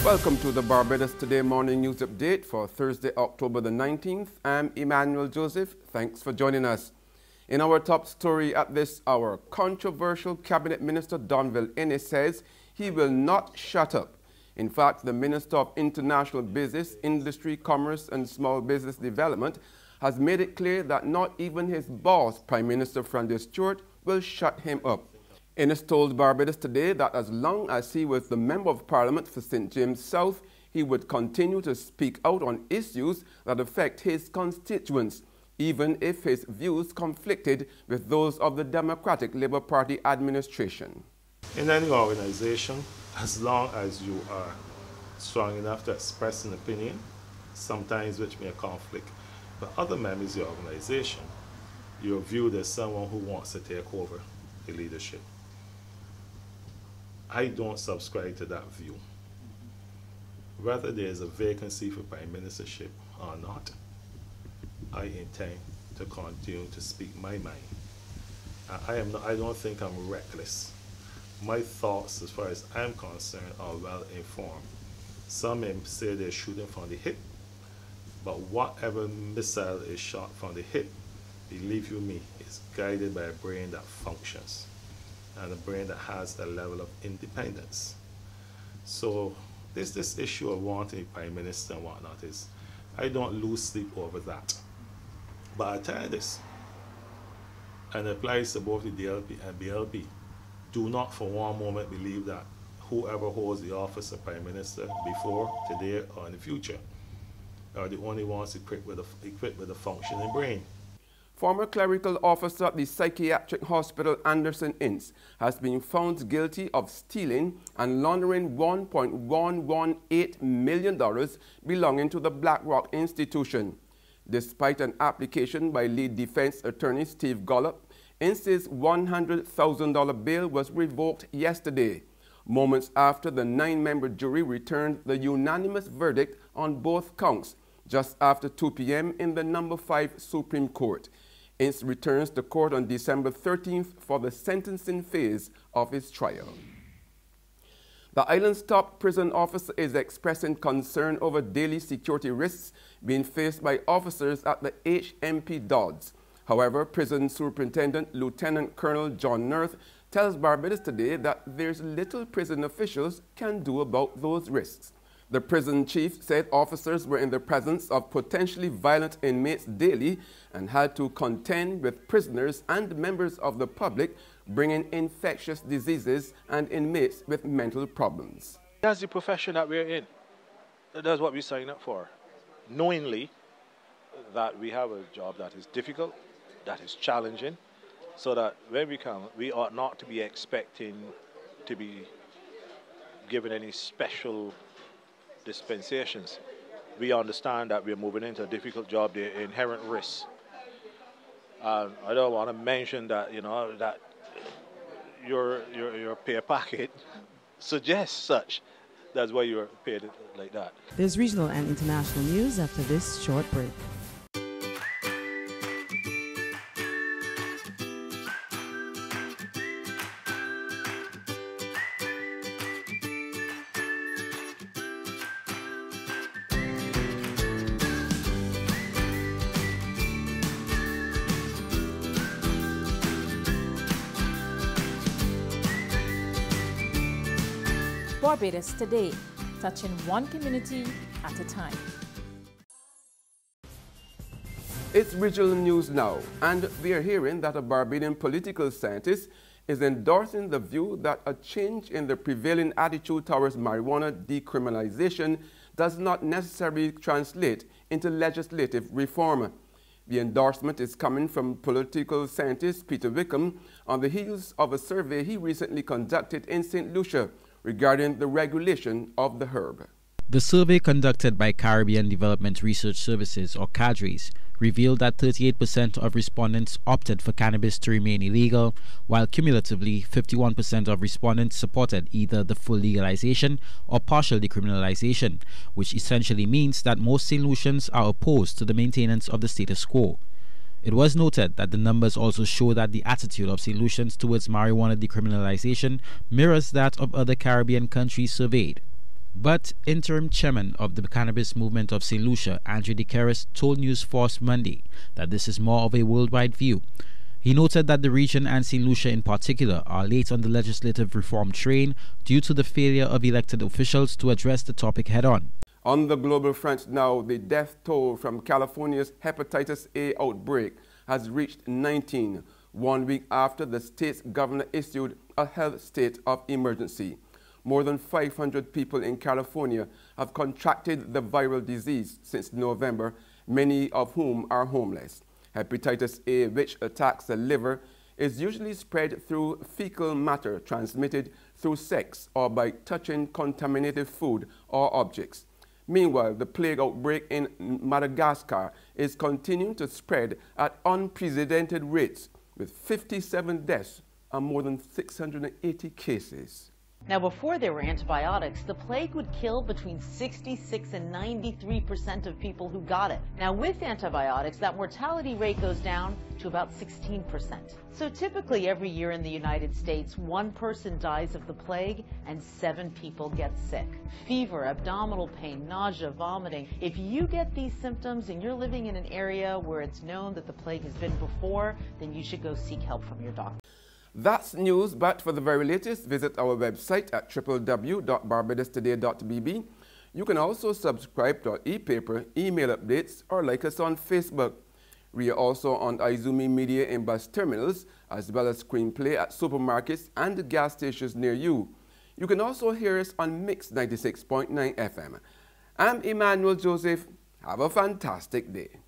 Welcome to the Barbados Today Morning News Update for Thursday, October the 19th. I'm Emmanuel Joseph. Thanks for joining us. In our top story at this hour, controversial Cabinet Minister Donville Innes says he will not shut up. In fact, the Minister of International Business, Industry, Commerce and Small Business Development has made it clear that not even his boss, Prime Minister Francis Stewart, will shut him up. Innes told Barbados Today that as long as he was the Member of Parliament for St. James South, he would continue to speak out on issues that affect his constituents, even if his views conflicted with those of the Democratic Labour Party administration. In any organization, as long as you are strong enough to express an opinion, sometimes which may conflict with other members of the organization, you're viewed as someone who wants to take over the leadership. I don't subscribe to that view. Whether there is a vacancy for prime ministership or not, I intend to continue to speak my mind. I don't think I'm reckless. My thoughts, as far as I'm concerned, are well informed. Some may say they're shooting from the hip, but whatever missile is shot from the hip, believe you me, is guided by a brain that functions and a brain that has a level of independence. So this issue of wanting a prime minister and whatnot is, I don't lose sleep over that. But I tell you this, and it applies to both the DLP and BLP, do not for one moment believe that whoever holds the office of prime minister before, today, or in the future are the only ones equipped with a functioning brain. Former clerical officer at the Psychiatric Hospital, Anderson Ince, has been found guilty of stealing and laundering $1.118 million belonging to the BlackRock institution. Despite an application by lead defense attorney Steve Gollop, Ince's $100,000 bail was revoked yesterday, moments after the 9-member jury returned the unanimous verdict on both counts, just after 2 p.m. in the No. 5 Supreme Court. Ince returns to court on December 13th for the sentencing phase of his trial. The island's top prison officer is expressing concern over daily security risks being faced by officers at the HMP Dodds. However, Prison Superintendent Lieutenant Colonel John Nerth tells Barbados Today that there's little prison officials can do about those risks. The prison chief said officers were in the presence of potentially violent inmates daily and had to contend with prisoners and members of the public bringing infectious diseases and inmates with mental problems. That's the profession that we're in. That's what we sign up for, knowingly that we have a job that is difficult, that is challenging, so that when we come, we ought not to be expecting to be given any special dispensations. We understand that we're moving into a difficult job, there are inherent risks. I don't want to mention that, you know, that your pay packet suggests such. That's why you're paid like that. There's regional and international news after this short break. Barbados Today, touching one community at a time. It's regional news now, and we are hearing that a Barbadian political scientist is endorsing the view that a change in the prevailing attitude towards marijuana decriminalization does not necessarily translate into legislative reform. The endorsement is coming from political scientist Peter Wickham on the heels of a survey he recently conducted in St. Lucia regarding the regulation of the herb. The survey conducted by Caribbean Development Research Services, or CADRES, revealed that 38% of respondents opted for cannabis to remain illegal, while cumulatively 51% of respondents supported either the full legalization or partial decriminalization, which essentially means that most St. Lucians are opposed to the maintenance of the status quo. It was noted that the numbers also show that the attitude of St. Lucians towards marijuana decriminalization mirrors that of other Caribbean countries surveyed. But interim chairman of the cannabis movement of St. Lucia, Andrew Decriminalization, told News Force Monday that this is more of a worldwide view. He noted that the region and St. Lucia in particular are late on the legislative reform train due to the failure of elected officials to address the topic head-on. On the global front now, the death toll from California's Hepatitis A outbreak has reached 19, 1 week after the state's governor issued a health state of emergency. More than 500 people in California have contracted the viral disease since November, many of whom are homeless. Hepatitis A, which attacks the liver, is usually spread through fecal matter transmitted through sex or by touching contaminated food or objects. Meanwhile, the plague outbreak in Madagascar is continuing to spread at unprecedented rates, with 57 deaths and more than 680 cases. Now, before there were antibiotics, the plague would kill between 66 and 93% of people who got it. Now, with antibiotics, that mortality rate goes down to about 16%. So typically every year in the United States, 1 person dies of the plague and 7 people get sick. Fever, abdominal pain, nausea, vomiting. If you get these symptoms and you're living in an area where it's known that the plague has been before, then you should go seek help from your doctor. That's news, but for the very latest, visit our website at www.barbadostoday.bb. You can also subscribe to our e-paper, email updates, or like us on Facebook. We are also on Izumi Media in bus terminals, as well as Screenplay at supermarkets and gas stations near you. You can also hear us on Mix 96.9 FM. I'm Emmanuel Joseph. Have a fantastic day.